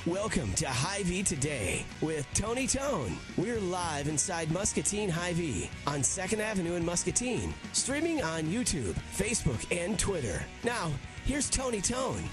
Welcome to Hy-Vee Today with Tony Tone. We're live inside Muscatine HyVee on 2nd Avenue in Muscatine, streaming on YouTube, Facebook, and Twitter. Now, here's Tony Tone.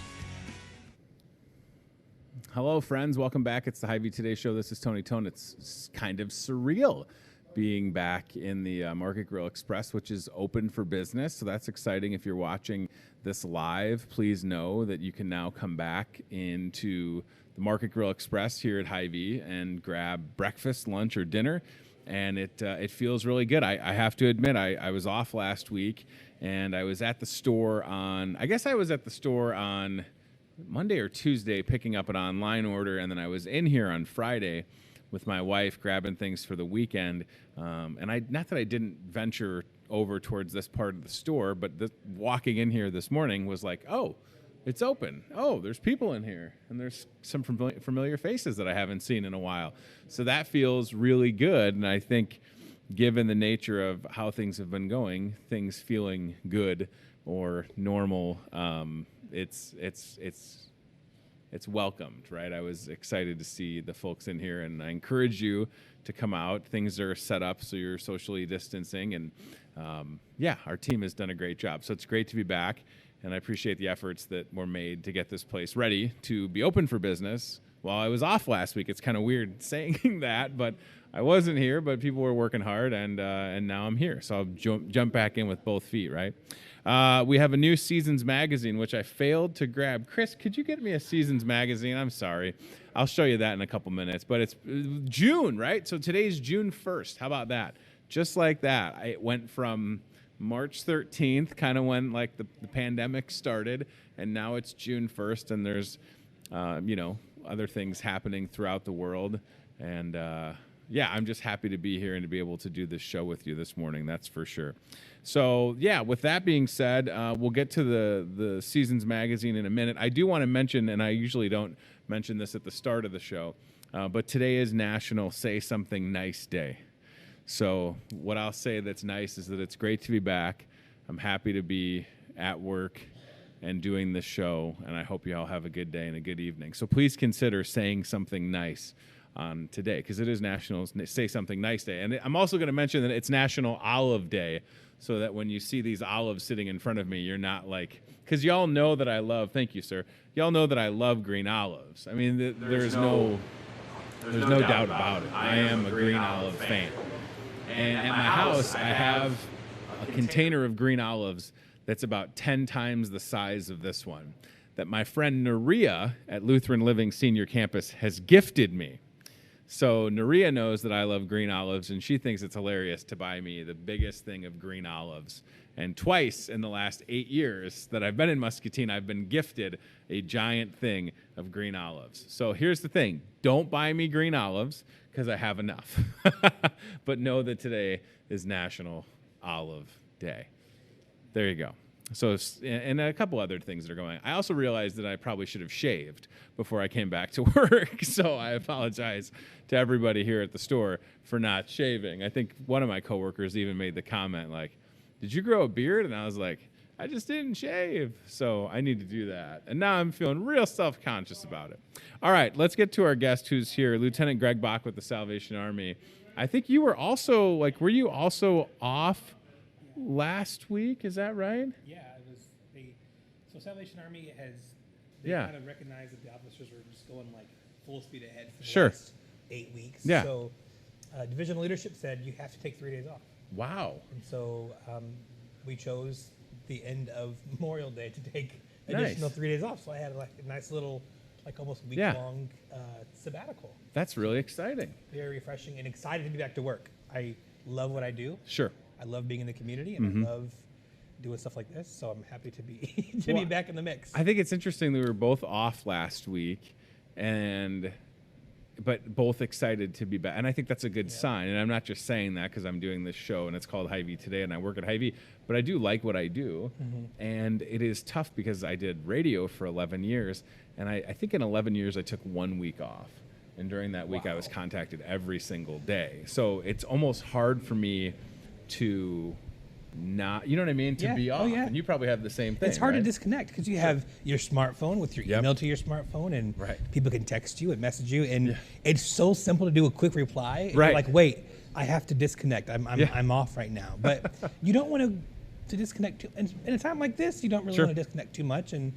Hello, friends. Welcome back. It's the Hy-Vee Today show. This is Tony Tone. It's kind of surreal being back in the Market Grill Express, which is open for business. So that's exciting. If you're watching this live, please know that you can now come back into the Market Grill Express here at Hy-Vee and grab breakfast, lunch, or dinner. And it feels really good. I have to admit, I was off last week, and I was at the store on Monday or Tuesday picking up an online order, and then I was in here on Friday with my wife grabbing things for the weekend. And not that I didn't venture over towards this part of the store, but walking in here this morning was like, oh, it's open. Oh, there's people in here, and there's some familiar faces that I haven't seen in a while. So that feels really good, and I think given the nature of how things have been going, things feeling good or normal, it's welcomed, right? I was excited to see the folks in here, and I encourage you to come out. Things are set up so you're socially distancing, and our team has done a great job. So it's great to be back, and I appreciate the efforts that were made to get this place ready to be open for business. While I was off last week, it's kind of weird saying that, but I wasn't here, but people were working hard, and now I'm here. So I'll jump back in with both feet, right? We have a new Seasons magazine, which I failed to grab. Chris, could you get me a Seasons magazine? I'm sorry. I'll show you that in a couple minutes. But it's June, right? So today's June 1st. How about that? Just like that. It went from March 13th, kind of when like the pandemic started, and now it's June 1st, and there's, other things happening throughout the world. And, I'm just happy to be here and to be able to do this show with you this morning. That's for sure. So, with that being said, we'll get to the Seasons magazine in a minute. I do want to mention, and I usually don't mention this at the start of the show, but today is National Say Something Nice Day. So what I'll say that's nice is that it's great to be back. I'm happy to be at work and doing this show, and I hope you all have a good day and a good evening. So please consider saying something nice on today, because it is National Say Something Nice Day. And I'm also going to mention that it's National Olive Day, so that when you see these olives sitting in front of me, you're not like, because y'all know that I love, thank you, sir, y'all know that I love green olives. I mean, there's no doubt about it. I am a green olive fan. And at my house, I have a container of green olives that's about 10 times the size of this one that my friend Naria at Lutheran Living Senior Campus has gifted me. So Naria knows that I love green olives, and she thinks it's hilarious to buy me the biggest thing of green olives. And twice in the last 8 years that I've been in Muscatine, I've been gifted a giant thing of green olives. So here's the thing. Don't buy me green olives because I have enough. But know that today is National Olive Day. There you go. So, and a couple other things that are going on. I also realized that I probably should have shaved before I came back to work. So I apologize to everybody here at the store for not shaving. I think one of my coworkers even made the comment like, did you grow a beard? And I was like, I just didn't shave. So I need to do that. And now I'm feeling real self-conscious about it. All right, let's get to our guest who's here, Lieutenant Greg Bach with the Salvation Army. I think you were also, were you also off last week? Is that right? Yeah, it was. So Salvation Army has kind of recognized that the officers were just going like full speed ahead for the last 8 weeks. Yeah. So divisional leadership said you have to take 3 days off. Wow. And so we chose the end of Memorial Day to take additional 3 days off. So I had like a nice little, like almost week-long sabbatical. That's really exciting. Very refreshing and excited to be back to work. I love what I do. Sure. I love being in the community, and I love doing stuff like this. So I'm happy to be be back in the mix. I think it's interesting that we were both off last week, but both excited to be back. And I think that's a good sign. And I'm not just saying that because I'm doing this show, and it's called Hy-Vee Today, and I work at Hy-Vee. But I do like what I do. And it is tough because I did radio for 11 years. And I think in 11 years, I took 1 week off. And during that week, I was contacted every single day. So it's almost hard for me to not, you know what I mean, to be off. And you probably have the same thing. It's hard right? to disconnect because you have your smartphone with your email to your smartphone, and people can text you and message you, and it's so simple to do a quick reply. You're like, wait, I have to disconnect. I'm off right now. But you don't want to disconnect too, and in a time like this, you don't really want to disconnect too much. And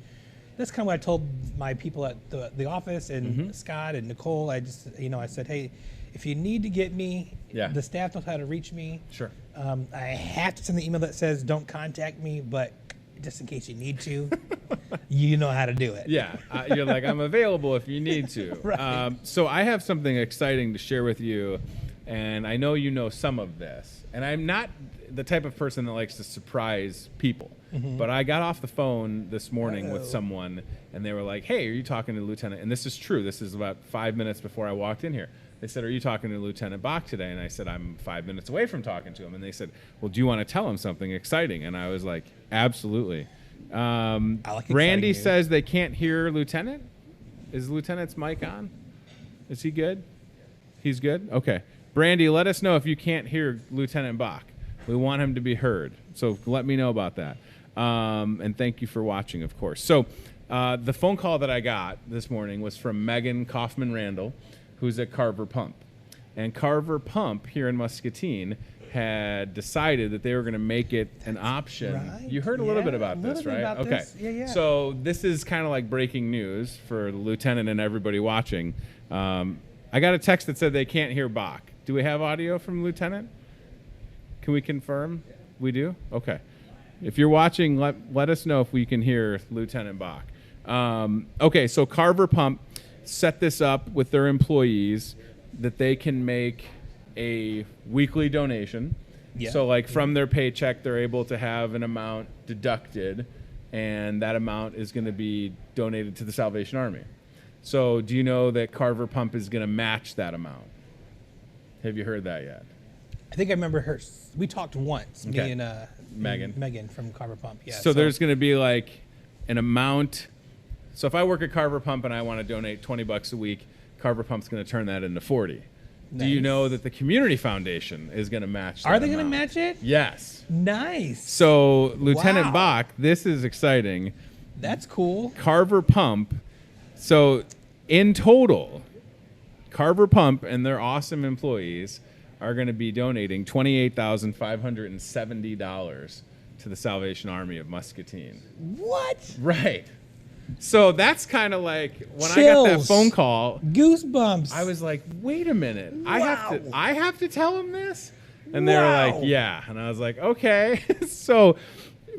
that's kind of what I told my people at the office and Scott and Nicole. I just, I said, hey, if you need to get me, the staff knows how to reach me. Sure. I have to send the email that says don't contact me, but just in case you need to, you know how to do it. Yeah. You're like, I'm available if you need to. So I have something exciting to share with you, and I know you know some of this. And I'm not the type of person that likes to surprise people. But I got off the phone this morning with someone, and they were like, hey, are you talking to Lieutenant? And this is true. This is about 5 minutes before I walked in here. They said, are you talking to Lieutenant Bach today? And I said, I'm 5 minutes away from talking to him. And they said, well, do you want to tell him something exciting? And I was like, absolutely. Randy says they can't hear Lieutenant. Is Lieutenant's mic on? Is he good? He's good? Okay. Brandy, let us know if you can't hear Lieutenant Bach. We want him to be heard. So let me know about that. And thank you for watching, of course. So the phone call that I got this morning was from Megan Kaufman-Randall, who's at Carver Pump. And Carver Pump here in Muscatine had decided that they were going to make it an option. Right. You heard a little bit about this, right? Okay. Yeah. So this is kind of like breaking news for the lieutenant and everybody watching. I got a text that said they can't hear Bach. Do we have audio from Lieutenant? Can we confirm? We do? Okay. If you're watching, let us know if we can hear Lieutenant Bach. Okay, so Carver Pump set this up with their employees that they can make a weekly donation. So like from their paycheck, they're able to have an amount deducted, and that amount is going to be donated to the Salvation Army. So do you know that Carver Pump is going to match that amount? Have you heard that yet? I think I remember her. We talked once, me and Megan from Carver Pump. Yeah. So there's going to be like an amount. So if I work at Carver Pump and I want to donate $20 a week, Carver Pump's going to turn that into $40. Nice. Do you know that the Community Foundation is going to match that? Are they going to match it? Yes. Nice. So Lieutenant Bach, this is exciting. That's cool. Carver Pump. So in total, Carver Pump and their awesome employees are going to be donating $28,570 to the Salvation Army of Muscatine. What? Right. So that's kind of like when I got that phone call, goosebumps. I was like, wait a minute. Wow. I have to tell him this? And they were like, yeah. And I was like, okay. So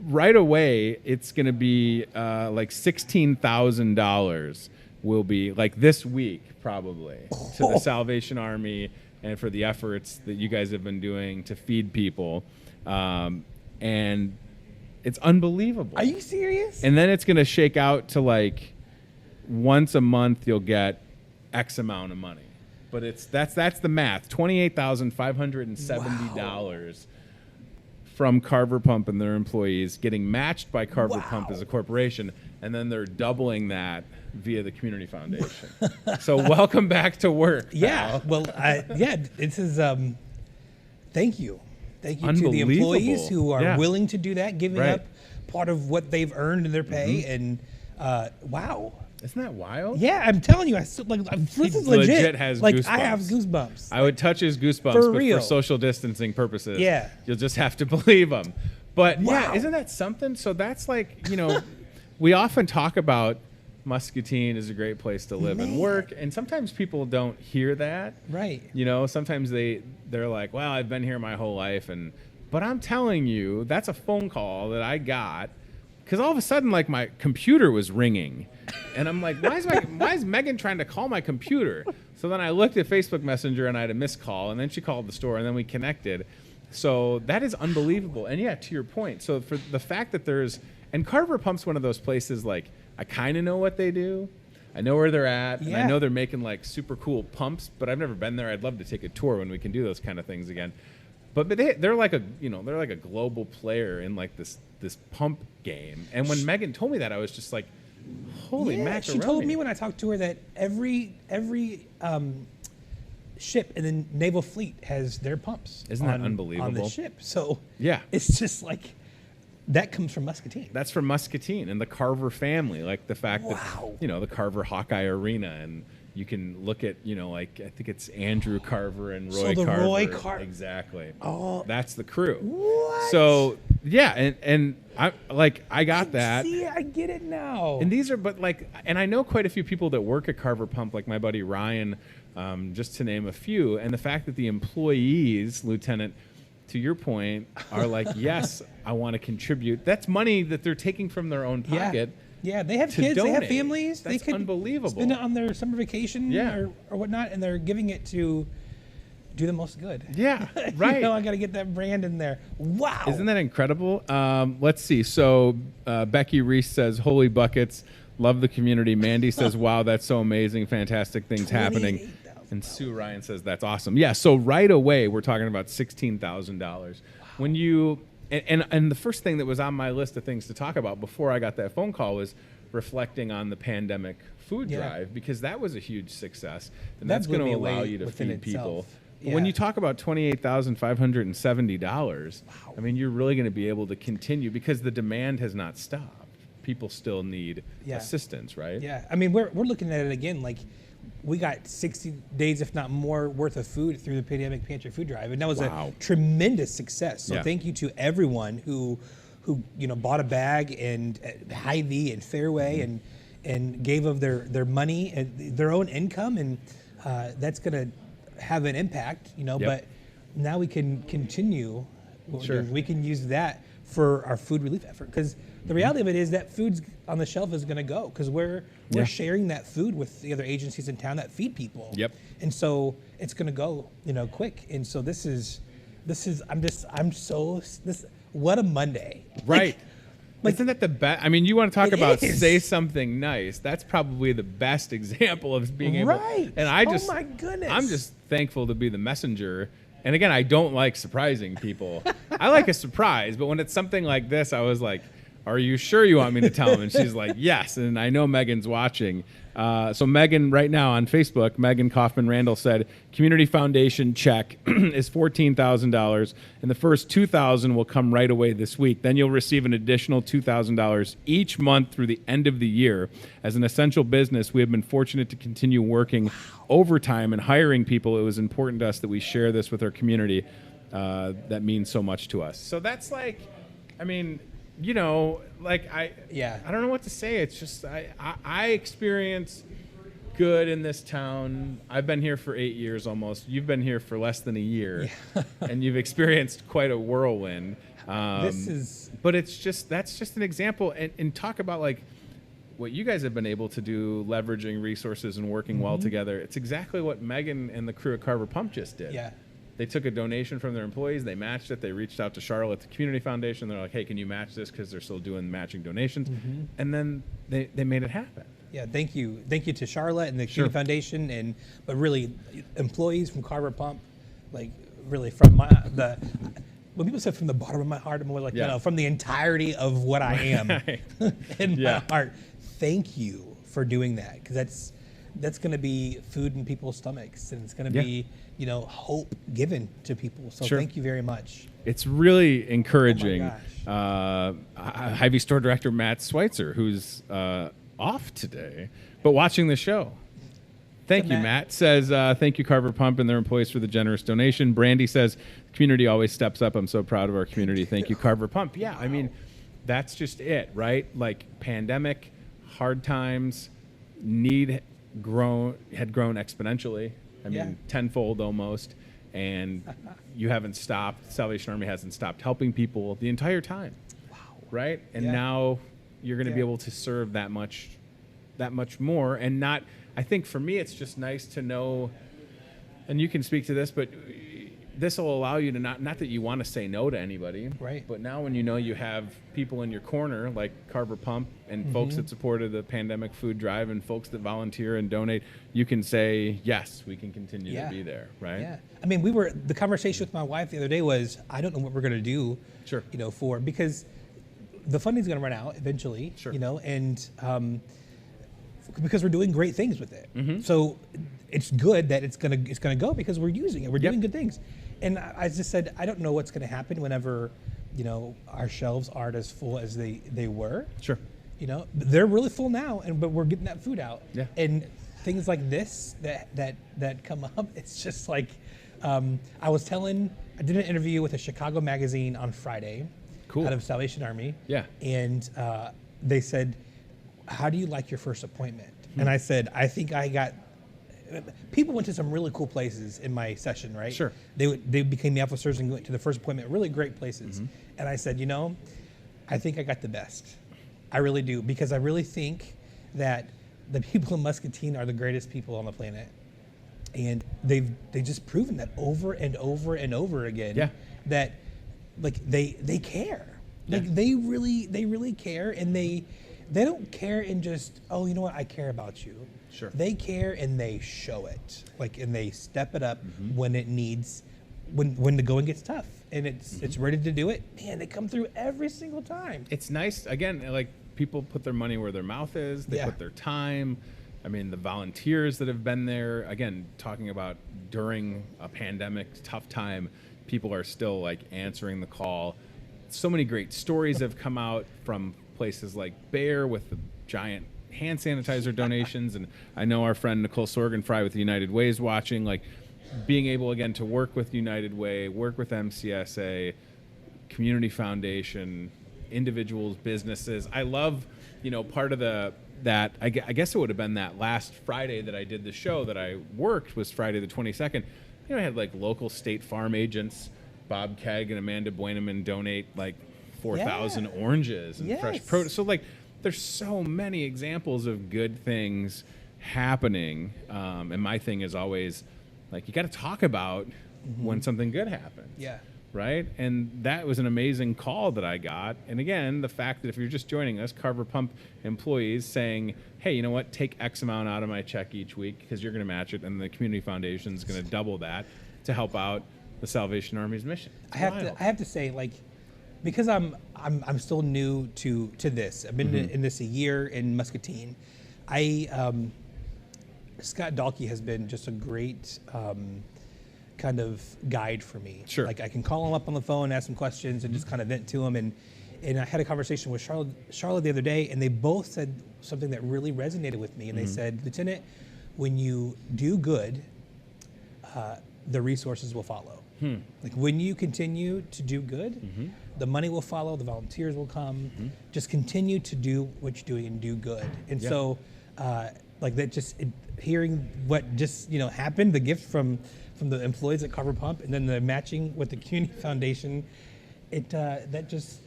right away, it's going to be like $16,000 will be like this week probably to the Salvation Army and for the efforts that you guys have been doing to feed people. And it's unbelievable. Are you serious? And then it's going to shake out to like once a month you'll get X amount of money. But that's the math. $28,570 from Carver Pump and their employees getting matched by Carver Pump as a corporation, and then they're doubling that via the Community Foundation. So welcome back to work. Yeah. Well, this is thank you. Thank you to the employees who are willing to do that, giving up part of what they've earned in their pay. And wow. Isn't that wild? Yeah, I'm telling you, this is legit. Has like goosebumps. I have goosebumps. I would touch his goosebumps, for but real. for social distancing purposes, yeah, you'll just have to believe them. But yeah, isn't that something? So that's like, we often talk about Muscatine is a great place to live and work, and sometimes people don't hear that. Right. Sometimes they're like, well, I've been here my whole life, but I'm telling you, that's a phone call that I got because all of a sudden, like, my computer was ringing, and I'm like, why is Megan trying to call my computer? So then I looked at Facebook Messenger, and I had a missed call, and then she called the store, and then we connected. So that is unbelievable. And yeah, to your point, so for the fact that and Carver Pump's one of those places, like, I kind of know what they do. I know where they're at, and I know they're making like super cool pumps, but I've never been there. I'd love to take a tour when we can do those kind of things again. But they're like a global player in like this pump game. And when Megan told me that, I was just like, holy macaroni. She told me when I talked to her that ship, and then Naval Fleet has their pumps. Isn't that unbelievable? On the ship. So yeah, it's just like that comes from Muscatine. That's from Muscatine and the Carver family. Like the fact that the Carver Hawkeye Arena, and you can look at like I think it's Andrew Carver and Roy Carver. Roy Carver. Exactly. Oh, that's the crew. What? So yeah, and I got that. See, I get it now. And these are, and I know quite a few people that work at Carver Pump, like my buddy Ryan, just to name a few. And the fact that the employees, Lieutenant, to your point, are like, yes, I want to contribute. That's money that they're taking from their own pocket. Yeah, they have kids, donate. they have families. That's they could unbelievable. Spend it on their summer vacation or whatnot, and they're giving it to do the most good. Yeah, right. I got to get that brand in there. Wow. Isn't that incredible? Let's see. So Becky Reese says, holy buckets, love the community. Mandy says, wow, that's so amazing. Fantastic things happening. And Sue Ryan says, that's awesome. Yeah, so right away, we're talking about $16,000. Wow. When you, and the first thing that was on my list of things to talk about before I got that phone call was reflecting on the pandemic food drive, because that was a huge success. And that's going to allow you to feed people. Yeah. When you talk about $28,570, I mean, you're really going to be able to continue because the demand has not stopped. People still need assistance, right? Yeah. I mean, we're looking at it again, like we got 60 days, if not more, worth of food through the Pandemic Pantry Food Drive. And that was a tremendous success. So thank you to everyone who bought a bag and Hy-Vee and Fairway and gave of their money and their own income. And that's going to have an impact, but now we can continue. Sure. We can use that for our food relief effort, because the reality of it is that food's on the shelf is going to go, because we're sharing that food with the other agencies in town that feed people. Yep. And so it's going to go, quick. And so this is what a Monday. Right. Isn't that the best? I mean, you want to talk about say something nice. That's probably the best example of being able. Right. And oh my goodness. I'm just thankful to be the messenger. And again, I don't like surprising people. I like a surprise, but when it's something like this, I was like, are you sure you want me to tell them? And she's like, yes. And I know Megan's watching. So Megan, right now on Facebook, Megan Kaufman Randall said, Community Foundation check is $14,000, and the first $2,000 will come right away this week. Then you'll receive an additional $2,000 each month through the end of the year. As an essential business, we have been fortunate to continue working overtime and hiring people. It was important to us that we share this with our community. That means so much to us. So that's like, I mean, I don't know what to say. It's just I experience good in this town. I've been here for 8 years almost. You've been here for less than a year, and you've experienced quite a whirlwind. But that's just an example. And talk about like what you guys have been able to do, leveraging resources and working well together. It's exactly what Megan and the crew at Carver Pump just did. Yeah. They took a donation from their employees. They matched it. They reached out to Charlotte, the Community Foundation. They're like, hey, can you match this? Because they're still doing matching donations. And then they made it happen. Yeah, thank you. Thank you to Charlotte and the Community Foundation, but really employees from Carver Pump, like really from when people say from the bottom of my heart, I'm more like, from the entirety of what I am in my heart. Thank you for doing that, because that's going to be food in people's stomachs, and it's going to be, hope given to people. So thank you very much. It's really encouraging. Oh my gosh. Hy-Vee store director Matt Schweitzer, who's off today, but watching the show. Thank you, Matt. Says, thank you, Carver Pump and their employees, for the generous donation. Brandy says, the community always steps up. I'm so proud of our community. Thank you, Carver Pump. Yeah, I mean, that's just it, right? Like pandemic, hard times, had grown exponentially. I mean, tenfold almost. And you haven't stopped. Salvation Army hasn't stopped helping people the entire time. Wow. Right? And now you're going to be able to serve that much more. And not, I think for me, it's just nice to know, and you can speak to this, but this will allow you to not that you want to say no to anybody, right? But now when you know you have people in your corner like Carver Pump and folks that supported the pandemic food drive and folks that volunteer and donate, you can say, yes, we can continue to be there, right? Yeah. I mean, the conversation with my wife the other day was, I don't know what we're going to do, because the funding's going to run out eventually, and because we're doing great things with it. So it's good that it's gonna go because we're using it. We're doing good things. And I just said, I don't know what's gonna happen whenever, our shelves aren't as full as they were. Sure. They're really full now, but we're getting that food out. Yeah. And things like this that come up, it's just like, I did an interview with a Chicago magazine on Friday. Cool. Out of Salvation Army. Yeah. And they said, how do you like your first appointment? And I said, I think I got, people went to some really cool places in my session, right? Sure. They became the officers and went to the first appointment, really great places. And I said, I think I got the best. I really do, because I really think that the people in Muscatine are the greatest people on the planet. And they've just proven that over and over and over again. Yeah. That they care. Yeah. Like they really care, and they don't care in just, oh, you know what, I care about you. Sure. They care and they show it. And they step it up when it needs, when the going gets tough and it's ready to do it. Man, they come through every single time. It's nice, again, like people put their money where their mouth is. They put their time. I mean, the volunteers that have been there, again, talking about during a pandemic, tough time, people are still answering the call. So many great stories have come out from places like Bear with the giant hand sanitizer donations. And I know our friend Nicole Sorgenfry with the United Way is watching, being able again to work with United Way, work with MCSA, Community Foundation, individuals, businesses. I love, part of that, I guess it would have been that last Friday that I did the show that I worked was Friday the 22nd. I had local State Farm agents, Bob Kegg and Amanda Buenaman donate 4,000 oranges and fresh produce. So there's so many examples of good things happening. And my thing is always you got to talk about when something good happens. Yeah. Right? And that was an amazing call that I got. And again, the fact that if you're just joining us, Carver Pump employees saying, hey, you know what, take X amount out of my check each week because you're going to match it, and the Community Foundation is going to double that to help out the Salvation Army's mission. I have to say, because I'm still new to this. I've been in this a year in Muscatine. Scott Dahlke has been just a great kind of guide for me. Sure. I can call him up on the phone, ask him questions, and just kind of vent to him. And I had a conversation with Charlotte the other day, and they both said something that really resonated with me. And they said, Lieutenant, when you do good, the resources will follow. When you continue to do good, the money will follow, the volunteers will come. Just continue to do what you're doing and do good. And so, that hearing what just happened, the gift from the employees at Carver Pump, and then the matching with the Community Foundation, it just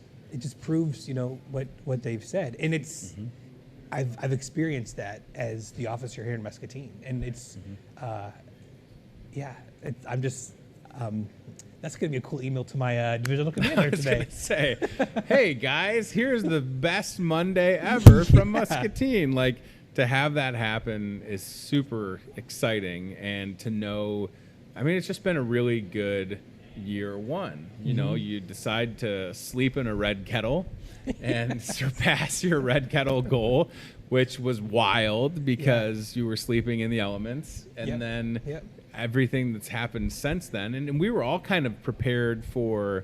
proves what they've said, and it's I've experienced that as the officer here in Muscatine, and it's I'm just that's gonna be a cool email to my divisional commander today. I was gonna say, hey guys, here's the best Monday ever from Muscatine. To have that happen is super exciting, and to know, I mean, it's just been a really good year one. You decide to sleep in a red kettle and surpass your red kettle goal, which was wild because you were sleeping in the elements. And then everything that's happened since then. And we were all kind of prepared for,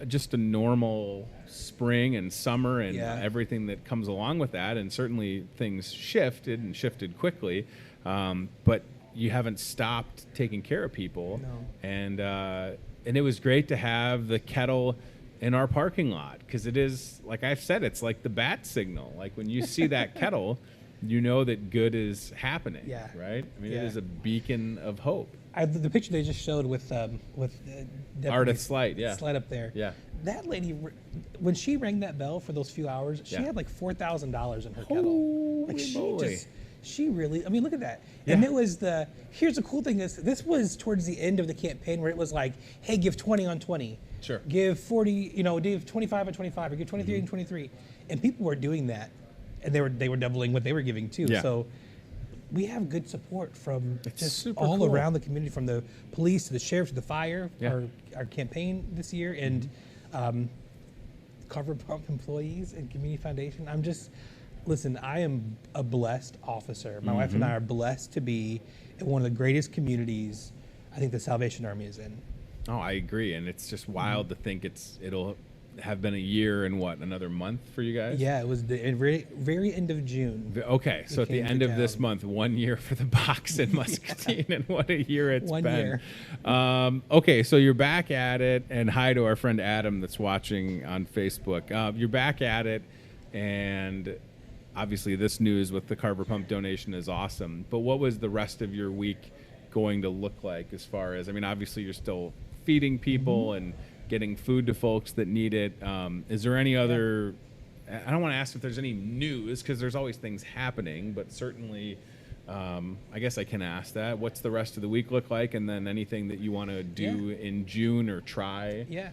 just a normal spring and summer and everything that comes along with that. And certainly things shifted quickly. But you haven't stopped taking care of people. No. And it was great to have the kettle in our parking lot, because it is, like I've said, it's like the bat signal. When you see that kettle, you know that good is happening. Yeah. Right? I mean, it is a beacon of hope. The picture they just showed with Ardith Slight, Slight up there. Yeah. That lady, when she rang that bell for those few hours, she had $4,000 in her kettle. She really, I mean, look at that. Yeah. And it was here's the cool thing is, this was towards the end of the campaign where it was hey, give 20 on 20. Sure. Give 40, give 25 on 25, or give 23 on 23. And people were doing that, and they were doubling what they were giving too. Yeah. So we have good support from just all around the community, from the police to the sheriff to the fire, our campaign this year, and Carver Pump employees and Community Foundation. Listen, I am a blessed officer. My wife and I are blessed to be in one of the greatest communities I think the Salvation Army is in. Oh, I agree, and it's just wild to think it'll have been a year and another month for you guys? Yeah, it was the very end of June. Okay, so at the end of this month, 1 year for the box in Muscatine, and what a year it's been. 1 year. Okay, so you're back at it, and hi to our friend Adam that's watching on Facebook. You're back at it, and obviously this news with the Carver Pump donation is awesome, but what was the rest of your week going to look like as far as, I mean, obviously you're still feeding people and getting food to folks that need it. Is there any other, I don't want to ask if there's any news because there's always things happening, but certainly I guess I can ask that. What's the rest of the week look like, and then anything that you want to do in June or try? Yeah.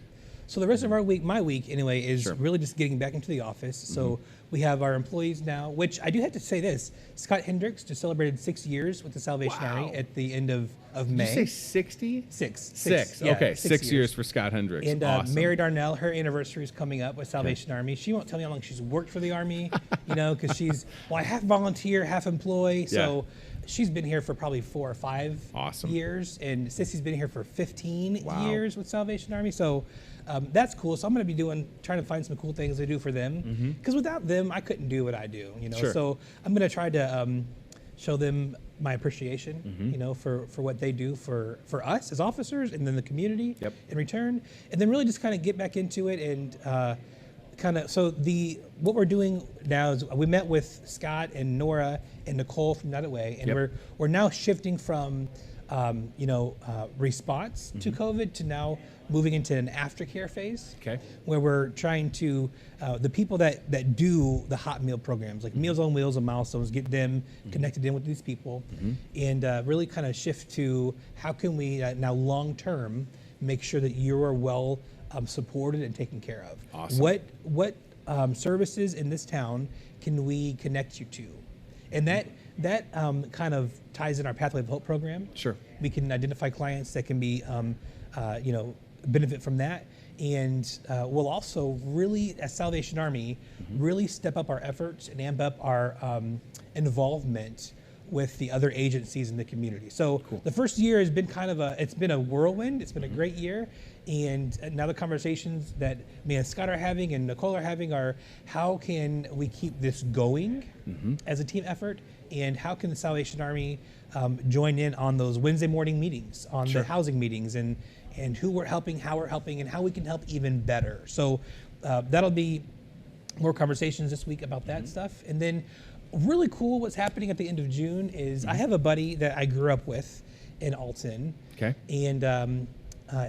So the rest of our week, my week anyway, is really just getting back into the office. So we have our employees now, which I do have to say this, Scott Hendricks just celebrated 6 years with the Salvation Army at the end of May. Did you say 60? Six. Yeah, okay, 6 years for Scott Hendricks. And awesome. Mary Darnell, her anniversary is coming up with Salvation Army. She won't tell me how long she's worked for the Army, because she's, half volunteer, half employee. So she's been here for probably 4 or 5 years. And Sissy's been here for 15 years with Salvation Army. So that's cool. So I'm going to be trying to find some cool things to do for them. Because without them, I couldn't do what I do, So I'm going to try to show them my appreciation, for what they do for us as officers, and then the community in return. And then really just kind of get back into it and what we're doing now is we met with Scott and Nora and Nicole from United Way, and we're now shifting from response to COVID to now moving into an aftercare phase, where we're trying to, the people that do the hot meal programs, like Meals on Wheels and Milestones, get them connected in with these people, and really kind of shift to how can we now long-term make sure that you are well supported and taken care of. Awesome. What services in this town can we connect you to? And that kind of ties in our Pathway of Hope program. Sure. We can identify clients that can be, benefit from that. And we'll also really, as Salvation Army, really step up our efforts and amp up our involvement with the other agencies in the community. So the first year has been it's been a whirlwind. It's been a great year. And now the conversations that me and Scott are having and Nicole are having are, how can we keep this going as a team effort? And how can the Salvation Army join in on those Wednesday morning meetings, on the housing meetings, and who we're helping, how we're helping, and how we can help even better. So that'll be more conversations this week about that stuff. And then really cool what's happening at the end of June is I have a buddy that I grew up with in Alton. Okay. And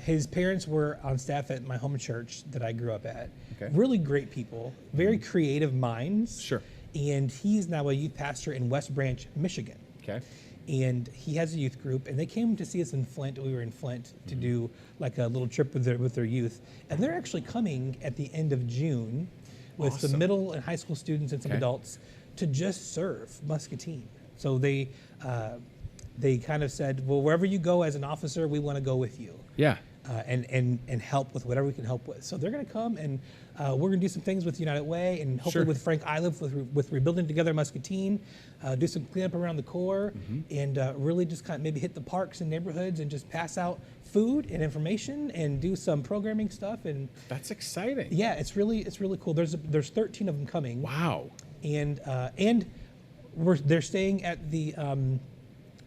his parents were on staff at my home church that I grew up at. Okay. Really great people, very creative minds. Sure. And he's now a youth pastor in West Branch, Michigan. Okay. And he has a youth group, and they came to see us in Flint. We were in Flint to do like a little trip with their youth. And they're actually coming at the end of June with some middle and high school students and some adults to just serve Muscatine. So they kind of said, well, wherever you go as an officer, we want to go with you. Yeah. And help with whatever we can help with. So they're going to come, and we're going to do some things with United Way, and hopefully with Frank Iliff with Rebuilding Together Muscatine, do some cleanup around the core, and really just kind of maybe hit the parks and neighborhoods and just pass out food and information and do some programming stuff. And that's exciting. Yeah, it's really cool. There's 13 of them coming. Wow. And they're staying at the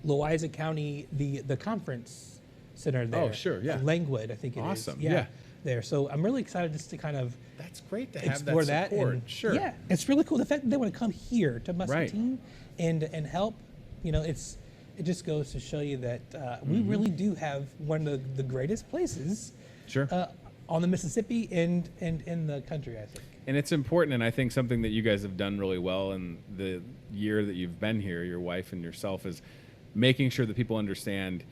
Loiza County the conference center there. Oh, sure, yeah. Langwood, I think it is. Awesome, yeah. There. So I'm really excited just to kind of that's great to have explore that support. And, sure. Yeah, it's really cool. The fact that they want to come here to Muscatine and help, it just goes to show you that we really do have one of the greatest places on the Mississippi and in the country, I think. And it's important, and I think something that you guys have done really well in the year that you've been here, your wife and yourself, is making sure that people understand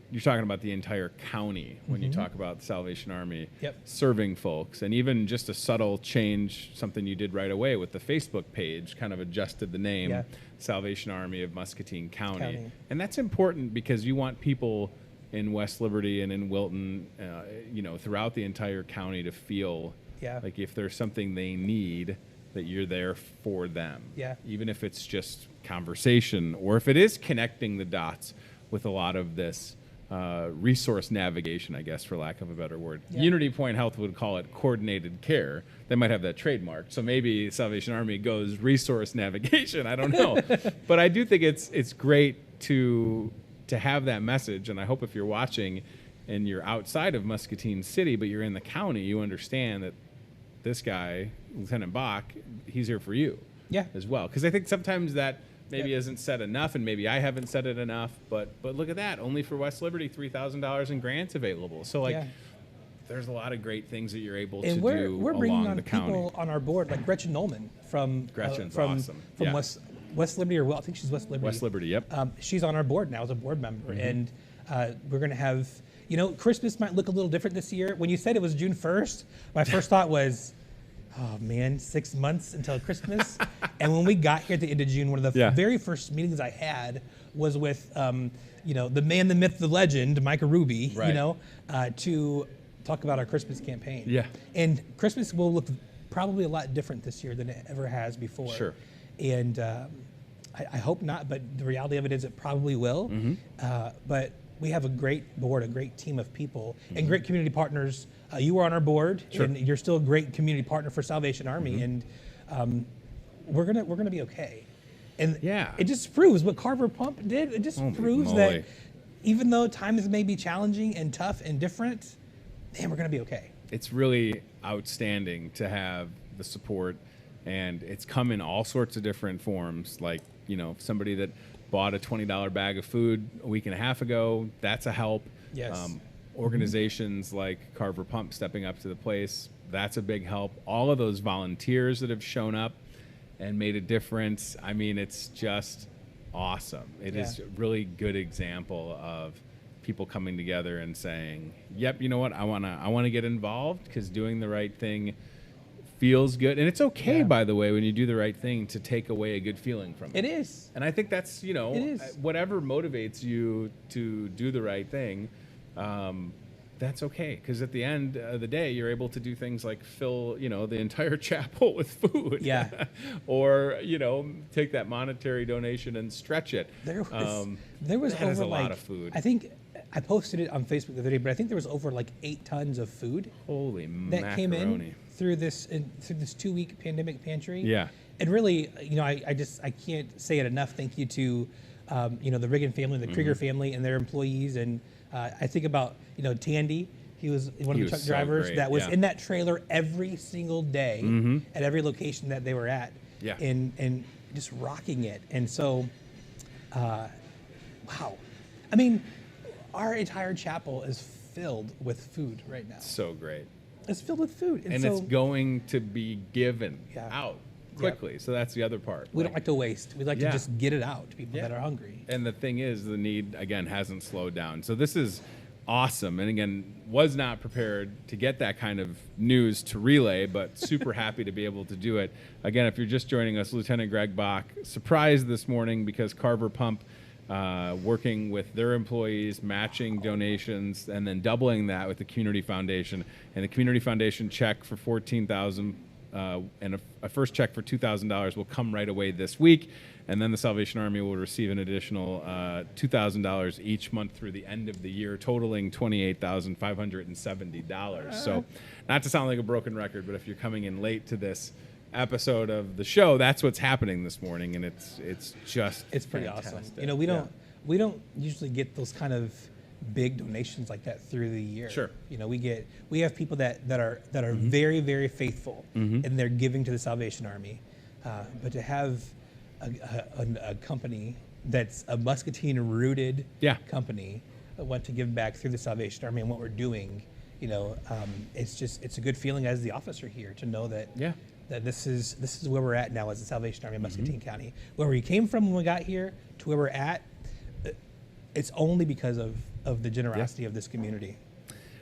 you're talking about the entire county when you talk about the Salvation Army serving folks. And even just a subtle change, something you did right away with the Facebook page, kind of adjusted the name, Salvation Army of Muscatine County. And that's important because you want people in West Liberty and in Wilton, throughout the entire county to feel like if there's something they need, that you're there for them. Yeah. Even if it's just conversation, or if it is connecting the dots with a lot of this resource navigation, I guess, for lack of a better word. Yeah. Unity Point Health would call it coordinated care. They might have that trademark. So maybe Salvation Army goes resource navigation. I don't know. But I do think it's great to have that message. And I hope if you're watching and you're outside of Muscatine City, but you're in the county, you understand that this guy, Lieutenant Bach, he's here for you as well. Because I think sometimes that maybe isn't said enough, and maybe I haven't said it enough, but look at that. Only for West Liberty, $3,000 in grants available. So, like, there's a lot of great things that you're able to do we're bringing along on the county. people on our board, like Gretchen Nolman from awesome. From West Liberty, or I think she's West Liberty. West Liberty, yep. She's on our board now as a board member, and we're going to have, Christmas might look a little different this year. When you said it was June 1st, my first thought was, oh man, 6 months until Christmas. And when we got here at the end of June, one of the very first meetings I had was with, the man, the myth, the legend, Micah Ruby, to talk about our Christmas campaign. Yeah. And Christmas will look probably a lot different this year than it ever has before. Sure. And I hope not, but the reality of it is it probably will. But we have a great board, a great team of people, and great community partners. You were on our board, and you're still a great community partner for Salvation Army, and we're gonna be okay. And it just proves what Carver Pump did. It just proves that even though times may be challenging and tough and different, man, we're gonna be okay. It's really outstanding to have the support, and it's come in all sorts of different forms. Like, somebody that bought a $20 bag of food a week and a half ago, that's a help. Yes. Organizations like Carver Pump stepping up to the place, that's a big help. All of those volunteers that have shown up and made a difference, I mean, it's just awesome. It is a really good example of people coming together and saying, yep, you know what, I wanna get involved, because doing the right thing feels good. And it's okay, by the way, when you do the right thing, to take away a good feeling from it. It is. And I think that's, whatever motivates you to do the right thing, that's okay, because at the end of the day, you're able to do things like fill, the entire chapel with food. Yeah. Or, take that monetary donation and stretch it. There was that over is a lot of food. I think I posted it on Facebook the other day, but I think there was over like 8 tons of food. Holy that macaroni. came in through this 2-week pandemic pantry. Yeah. And really, I can't say it enough. Thank you to, the Riggin family, the Krieger family, and their employees. And I think about, Tandy. He was one of the truck drivers that was in that trailer every single day at every location that they were at. Yeah. And just rocking it. And so, wow. I mean, our entire chapel is filled with food right now. So great. It's filled with food. And it's going to be given out quickly. Yep. So that's the other part. We don't like to waste. We like to just get it out to people that are hungry. And the thing is, the need, again, hasn't slowed down. So this is awesome. And again, was not prepared to get that kind of news to relay, but super happy to be able to do it. Again, if you're just joining us, Lieutenant Greg Bach, surprised this morning because Carver Pump, working with their employees, matching donations, and then doubling that with the Community Foundation. And the Community Foundation check for $14,000 and a first check for $2,000 will come right away this week. And then the Salvation Army will receive an additional $2,000 each month through the end of the year, totaling $28,570. So, not to sound like a broken record, but if you're coming in late to this episode of the show, that's what's happening this morning, and it's pretty fantastic. awesome. We don't usually get those kind of big donations like that through the year. Sure. We have people that are very, very faithful in their giving to the Salvation Army, but to have a company that's a Muscatine-rooted company that want to give back through the Salvation Army and what we're doing, it's a good feeling as the officer here to know that that this is where we're at now as the Salvation Army of Muscatine County. Where we came from when we got here to where we're at, it's only because of the generosity of this community.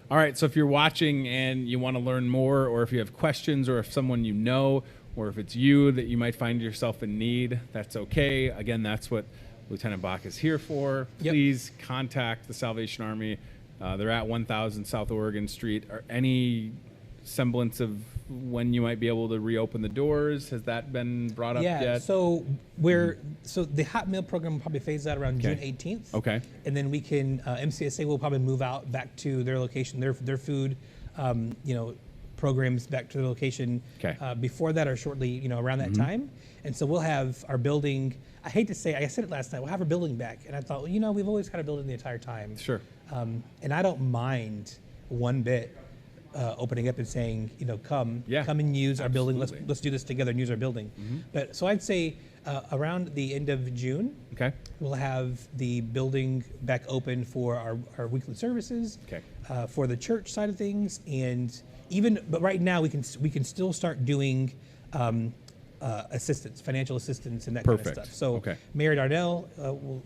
All right, so if you're watching and you want to learn more, or if you have questions, or if someone you know, or if it's you that you might find yourself in need, that's okay. Again, that's what Lieutenant Bach is here for. Please contact the Salvation Army. They're at 1000 South Oregon Street, or any semblance of when you might be able to reopen the doors? Has that been brought up yet? So so the hot meal program will probably phase out around June 18th. Okay. And then we can MCSA will probably move out back to their location, their food, programs back to their location before that or shortly, around that time. And so we'll have our building. I hate to say, I said it last night. We'll have our building back, and I thought, we've always had a building the entire time. Sure. And I don't mind one bit. Opening up and saying, come and use our building. Let's do this together and use our building. But so I'd say around the end of June, we'll have the building back open for our weekly services, for the church side of things, and but right now we can still start doing assistance, financial assistance, and that kind of stuff. So Mayor Darnell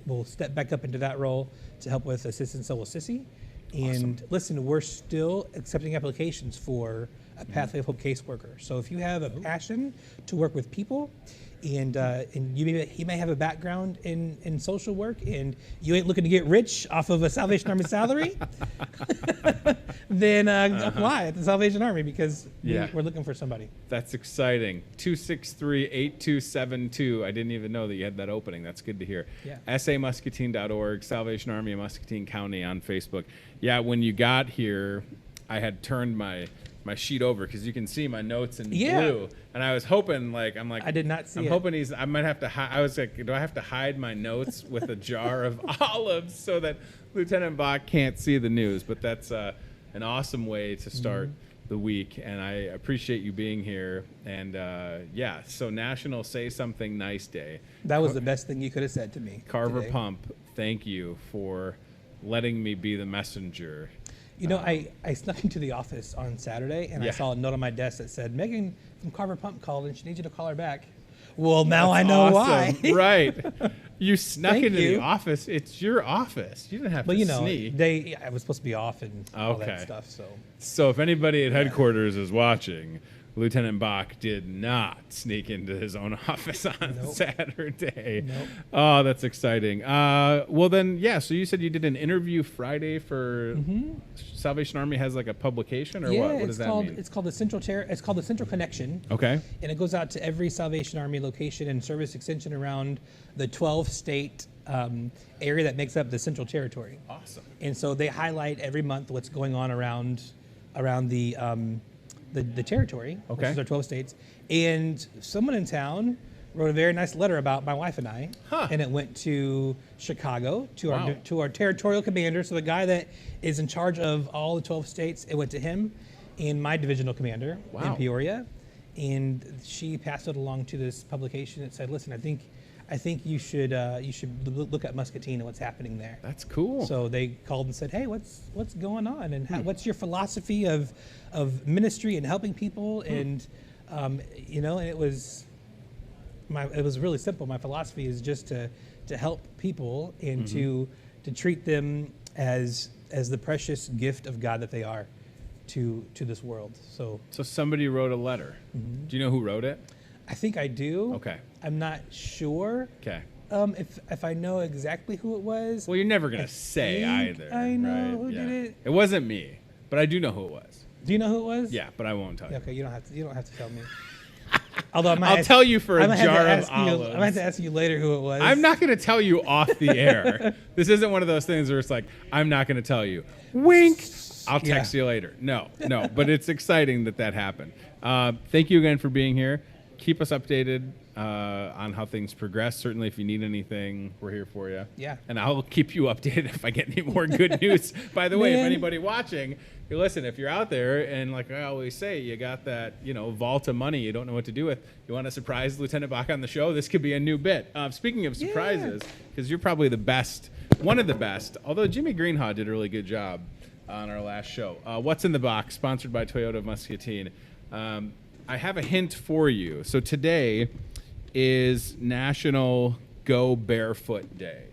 will step back up into that role to help with assistance. So will Sissy. And listen, we're still accepting applications for a Pathway of Hope caseworker. So if you have a passion to work with people, and you may have a background in social work, and you ain't looking to get rich off of a Salvation Army salary, then apply at the Salvation Army because we're looking for somebody. That's exciting. 263-8272. I didn't even know that you had that opening. That's good to hear. samuscatine.org, Salvation Army of Muscatine County on Facebook. Yeah, when you got here, I had turned my sheet over because you can see my notes in blue, and I was hoping I did not see. I'm hoping I might have to. I was like, do I have to hide my notes with a jar of olives so that Lieutenant Bach can't see the news? But that's an awesome way to start the week, and I appreciate you being here. And so National Say Something Nice Day. That was the best thing you could have said to me. Carver today. Pump, thank you for letting me be the messenger. I snuck into the office on Saturday, and I saw a note on my desk that said, Megan from Carver Pump called, and she needs you to call her back. Well, now I know why. Right. You snuck into the office. It's your office. You didn't have to sneak. I was supposed to be off and all that stuff. So if anybody at headquarters is watching, Lieutenant Bach did not sneak into his own office on Saturday. Oh, that's exciting. Well, then, so you said you did an interview Friday for Salvation Army has like a publication or what? What does that mean? It's called the Central It's called the Central Connection. Okay. And it goes out to every Salvation Army location and service extension around the 12-state area that makes up the Central Territory. Awesome. And so they highlight every month what's going on around the territory, which is our 12 states. And someone in town wrote a very nice letter about my wife and I, and it went to Chicago, to our territorial commander, so the guy that is in charge of all the 12 states. It went to him and my divisional commander in Peoria, and she passed it along to this publication that said, listen, I think you should look at Muscatine and what's happening there. That's cool. So they called and said, hey, what's going on, and what's your philosophy of ministry and helping people? And and it was really simple. My philosophy is just to help people and to treat them as the precious gift of God that they are to this world. So somebody wrote a letter. Do you know who wrote it? I think I do. Okay. I'm not sure. Okay. If I know exactly who it was. Well, you're never gonna say either. I know who did it. It wasn't me, but I do know who it was. Do you know who it was? Yeah, but I won't tell you. Okay, you don't have to tell me. Although I'll tell you for a jar of olives. I'm gonna have to ask you later who it was. I'm not gonna tell you off the air. This isn't one of those things where it's like I'm not gonna tell you. Wink. I'll text you later. No. But it's exciting that happened. Thank you again for being here. Keep us updated on how things progress. Certainly, if you need anything, we're here for you. Yeah. And I'll keep you updated if I get any more good news. By the way, if anybody watching, listen, if you're out there and like I always say, you got that, vault of money you don't know what to do with, you want to surprise Lieutenant Bach on the show, this could be a new bit. Speaking of surprises, because you're probably the best, one of the best, although Jimmy Greenhaw did a really good job on our last show. What's in the Box, sponsored by Toyota of Muscatine. I have a hint for you. So today is National Go Barefoot Day,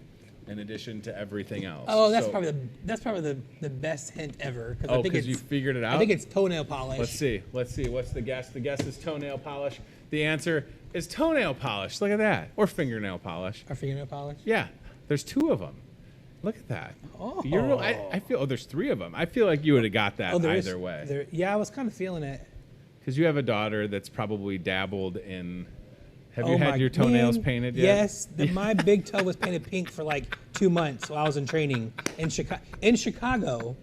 in addition to everything else. Oh, that's probably the best hint ever. Oh, because you figured it out? I think it's toenail polish. Let's see. What's the guess? The guess is toenail polish. The answer is toenail polish. Look at that. Or fingernail polish. Or fingernail polish? Yeah. There's two of them. Look at that. Oh. I feel, there's 3 of them. I feel like you would have got that either way. Yeah, I was kind of feeling it. Because you have a daughter that's probably dabbled in. Have you had your toenails painted yet? Yes. My big toe was painted pink for like 2 months while I was in training in Chicago,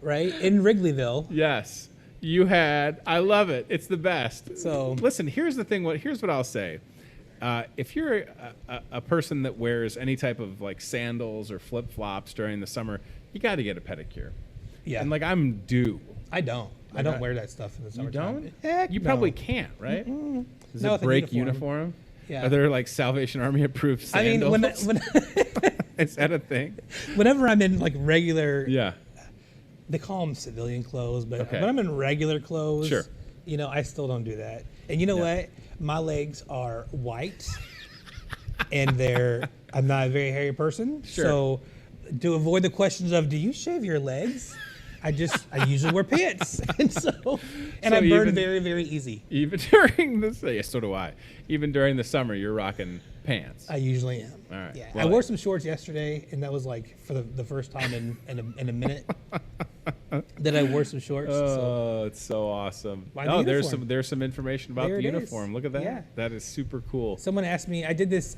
right? In Wrigleyville. Yes. You had. I love it. It's the best. So listen, here's the thing. Here's what I'll say. If you're a person that wears any type of like sandals or flip flops during the summer, you got to get a pedicure. Yeah. And like I'm due. I don't. I don't wear that stuff in the summertime. You don't? Heck you no. probably can't, right? Mm-mm. Does No, it break uniform? Yeah. Are there like Salvation Army approved sandals? I mean, is that a thing? Whenever I'm in like regular, yeah, they call them civilian clothes, but okay. when I'm in regular clothes, sure. You know, I still don't do that. And you know what? My legs are white, and I'm not a very hairy person. Sure. So to avoid the questions of, do you shave your legs? I usually wear pants. And I burn very, very easy. Even during this, yeah, so do I. Even during the summer, you're rocking pants. I usually am. All right. Yeah. Well, I wore some shorts yesterday, and that was like for the first time in a minute that I wore some shorts. Oh, it's so awesome. Oh, there's some information about the uniform. Look at that. Yeah. That is super cool. Someone asked me. I did this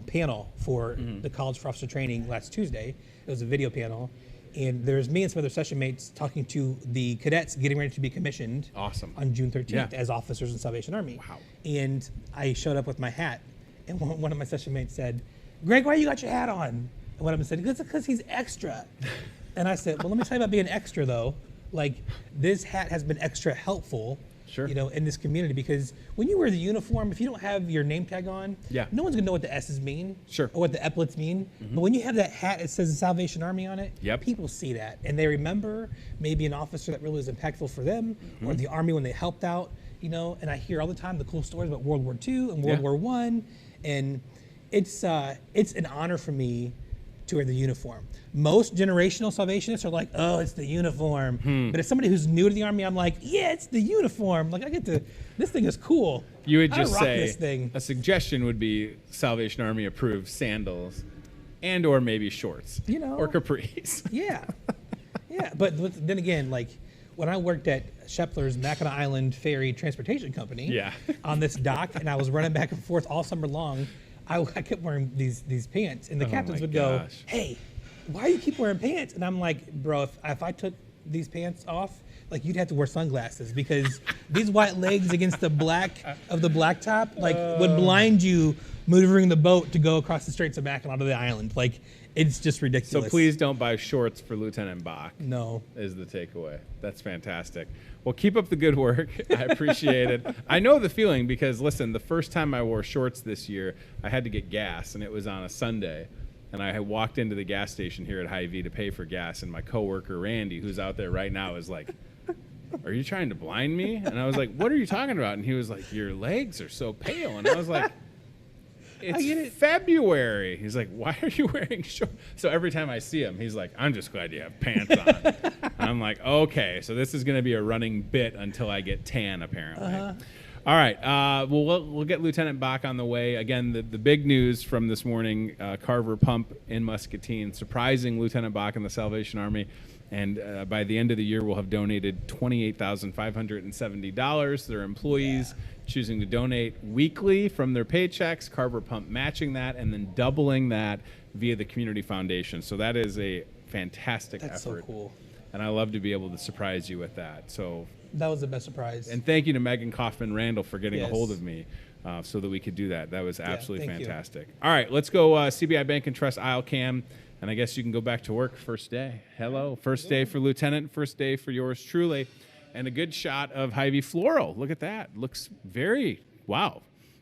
panel for the college for officer training last Tuesday. It was a video panel, and there's me and some other session mates talking to the cadets getting ready to be commissioned. Awesome. On June 13th as officers in Salvation Army. Wow. And I showed up with my hat, and one of my session mates said, "Greg, why you got your hat on?" And one of them said, "Because he's extra." And I said, "Well, let me tell you about being extra though. Like this hat has been extra helpful." Sure. You know, in this community, because when you wear the uniform, if you don't have your name tag on, no one's gonna know what the S's mean, sure, or what the epaulets mean. But when you have that hat that says the Salvation Army on it, people see that and they remember maybe an officer that really was impactful for them, or the Army when they helped out. You know, and I hear all the time the cool stories about World War II and World War I, and it's an honor for me to wear the uniform. Most generational Salvationists are like, "Oh, it's the uniform." But as somebody who's new to the Army, I'm like, "Yeah, it's the uniform. Like, this thing is cool." You would just say this thing. A suggestion would be Salvation Army approved sandals, and or maybe shorts, you know, or capris. Yeah, But then again, like when I worked at Shepler's Mackinac Island Ferry Transportation Company, on this dock, and I was running back and forth all summer long, I kept wearing these pants, and the captains would go, "Hey, why do you keep wearing pants?" And I'm like, "Bro, if I took these pants off, like you'd have to wear sunglasses because these white legs against the black of the blacktop like would blind you maneuvering the boat to go across the Straits of Mackinac to the island. Like it's just ridiculous." So please don't buy shorts for Lieutenant Bach. No. Is the takeaway. That's fantastic. Well, keep up the good work. I appreciate it. I know the feeling because, listen, the first time I wore shorts this year, I had to get gas, and it was on a Sunday. And I had walked into the gas station here at Hy-Vee to pay for gas, and my coworker, Randy, who's out there right now, is like, "Are you trying to blind me?" And I was like, "What are you talking about?" And he was like, "Your legs are so pale." And I was like, "It's February." He's like, "Why are you wearing shorts?" So every time I see him, he's like, "I'm just glad you have pants on." And I'm like, "Okay, so this is going to be a running bit until I get tan, apparently." All right. We'll get Lieutenant Bach on the way. Again, the big news from this morning, Carver Pump in Muscatine, surprising Lieutenant Bach and the Salvation Army. And by the end of the year, we'll have donated $28,570. Their employees choosing to donate weekly from their paychecks, Carver Pump matching that, and then doubling that via the Community Foundation. So that is a fantastic effort. That's so cool. And I love to be able to surprise you with that. So that was the best surprise. And thank you to Megan Kaufman-Randall for getting a hold of me so that we could do that. That was absolutely fantastic. All right, let's go CBI Bank and Trust Aisle Cam. And I guess you can go back to work first day. Hello. First day for Lieutenant, first day for yours truly. And a good shot of Hy-Vee floral. Look at that. Looks very,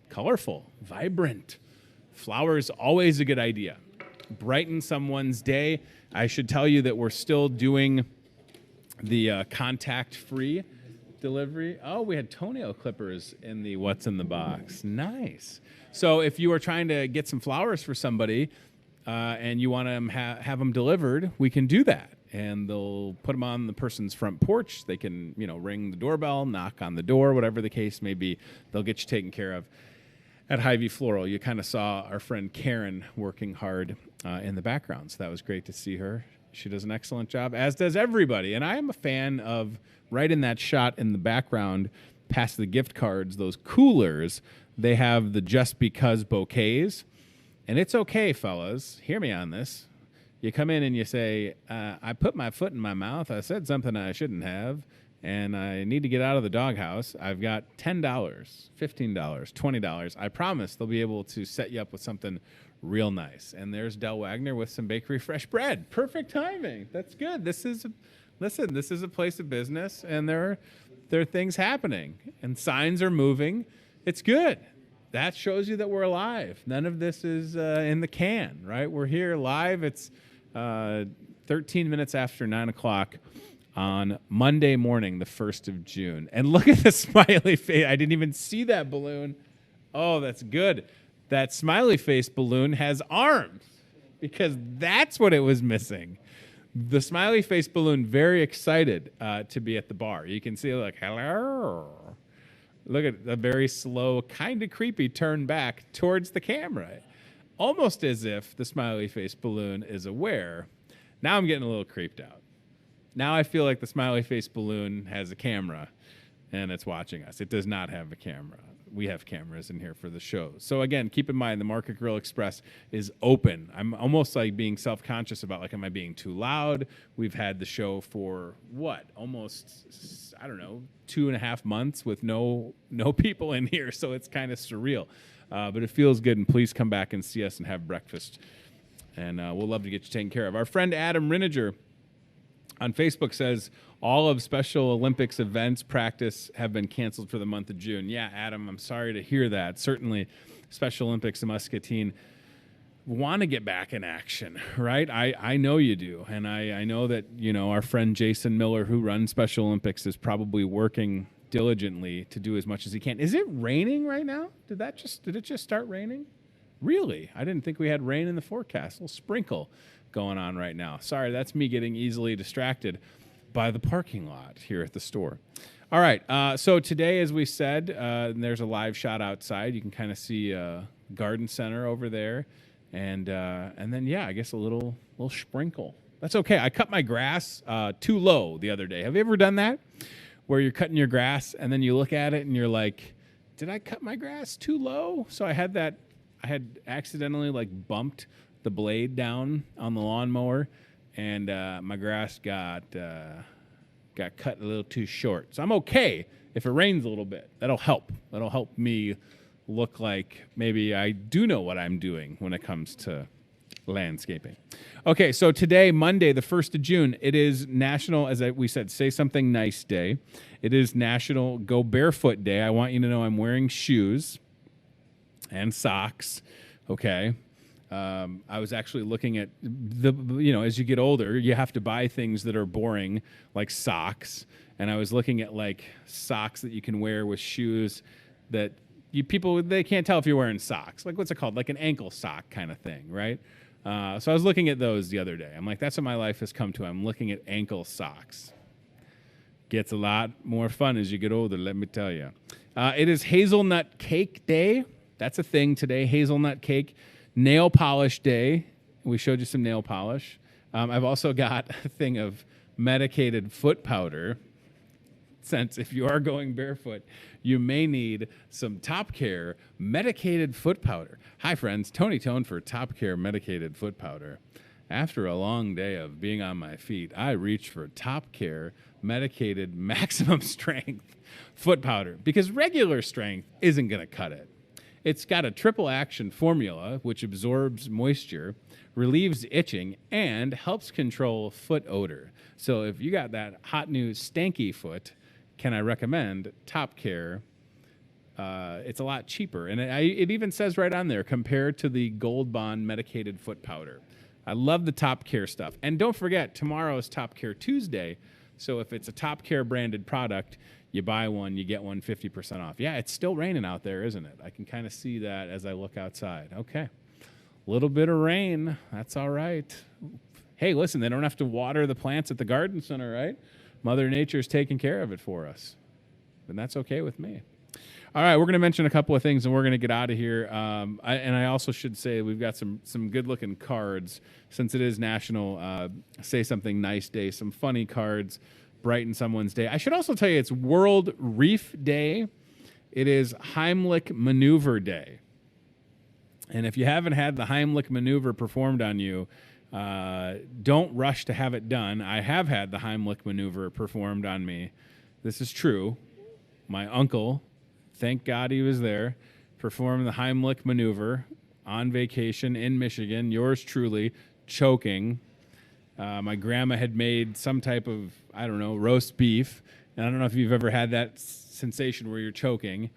colorful, vibrant. Flowers, always a good idea. Brighten someone's day. I should tell you that we're still doing the contact-free delivery. Oh, we had toenail clippers in the What's in the Box. Nice. So if you are trying to get some flowers for somebody and you want to have them delivered, we can do that. And they'll put them on the person's front porch. They can, ring the doorbell, knock on the door, whatever the case may be. They'll get you taken care of. at Hy-Vee Floral. You kind of saw our friend Karen working hard in the background, so that was great to see her. She does an excellent job, as does everybody. And I am a fan of, right in that shot in the background, past the gift cards, those coolers, they have the Just Because bouquets. And it's okay, fellas. Hear me on this. You come in and you say, I put my foot in my mouth. I said something I shouldn't have, and I need to get out of the doghouse. I've got $10, $15, $20. I promise they'll be able to set you up with something real nice. And there's Del Wagner with some bakery fresh bread. Perfect timing. That's good. This is a place of business, and there are things happening, and signs are moving. It's good. That shows you that we're alive. None of this is in the can, right? We're here live. It's 13 minutes after 9 o'clock on Monday morning, the 1st of June. And look at the smiley face. I didn't even see that balloon. Oh, that's good. That smiley face balloon has arms, because that's what it was missing. The smiley face balloon, very excited to be at the bar. You can see, like, hello. Look at a very slow, kind of creepy turn back towards the camera. Almost as if the smiley face balloon is aware. Now I'm getting a little creeped out. Now I feel like the smiley face balloon has a camera and it's watching us. It does not have a camera. We have cameras in here for the show. So again, keep in mind the Market Grill Express is open. I'm almost like being self-conscious about, like, am I being too loud? We've had the show for what? Almost, I don't know, 2.5 months with no people in here. So it's kind of surreal. But it feels good. And please come back and see us and have breakfast. And we'll love to get you taken care of. Our friend Adam Riniger on Facebook says, all of Special Olympics events practice have been canceled for the month of June. Yeah, Adam, I'm sorry to hear that. Certainly, Special Olympics in Muscatine want to get back in action, right? I know you do. And I know that, our friend Jason Miller, who runs Special Olympics, is probably working diligently to do as much as he can. Is it raining right now? Did it just start raining? Really? I didn't think we had rain in the forecast. A little sprinkle going on right now. Sorry, that's me getting easily distracted by the parking lot here at the store. All right, so today, as we said, there's a live shot outside. You can kind of see garden center over there, and then, yeah, I guess a little sprinkle. That's okay. I cut my grass too low the other day. Have you ever done that, where you're cutting your grass and then you look at it and you're like, did I cut my grass too low? So I had accidentally bumped the blade down on the lawnmower, and my grass got cut a little too short. So I'm okay if it rains a little bit. That'll help. That'll help me look like maybe I do know what I'm doing when it comes to landscaping. Okay, so today, Monday, the 1st of June, it is National, as we said, Say Something Nice Day. It is National Go Barefoot Day. I want you to know I'm wearing shoes and socks, okay? I was actually looking at as you get older, you have to buy things that are boring, like socks. And I was looking at socks that you can wear with shoes that they can't tell if you're wearing socks. Like, what's it called? Like an ankle sock kind of thing, right? So I was looking at those the other day. I'm like, that's what my life has come to. I'm looking at ankle socks. Gets a lot more fun as you get older, let me tell you. It is Hazelnut Cake Day. That's a thing today, hazelnut cake. Nail polish day. We showed you some nail polish. I've also got a thing of medicated foot powder. Since if you are going barefoot, you may need some Top Care medicated foot powder. Hi, friends. Tony Tone for Top Care medicated foot powder. After a long day of being on my feet, I reach for Top Care medicated maximum strength foot powder because regular strength isn't going to cut it. It's got a triple action formula which absorbs moisture, relieves itching, and helps control foot odor. So if you got that hot new stanky foot, can I recommend Top Care? It's a lot cheaper. And it even says right on there, compared to the Gold Bond medicated foot powder. I love the Top Care stuff. And don't forget, tomorrow is Top Care Tuesday. So if it's a Top Care branded product, you buy one, you get one 50% off. Yeah, it's still raining out there, isn't it? I can kind of see that as I look outside. Okay. A little bit of rain. That's all right. Hey, listen, they don't have to water the plants at the garden center, right? Mother Nature's taking care of it for us. And that's okay with me. All right, we're going to mention a couple of things, and we're going to get out of here. I also should say we've got some good-looking cards. Since it is National Say Something Nice Day, some funny cards, brighten someone's day. I should also tell you it's World Reef Day. It is Heimlich Maneuver Day. And if you haven't had the Heimlich Maneuver performed on you, don't rush to have it done. I have had the Heimlich Maneuver performed on me. This is true. My uncle, thank God he was there, performed the Heimlich Maneuver on vacation in Michigan. Yours truly, choking. My grandma had made some type of, I don't know, roast beef. And I don't know if you've ever had that sensation where you're choking.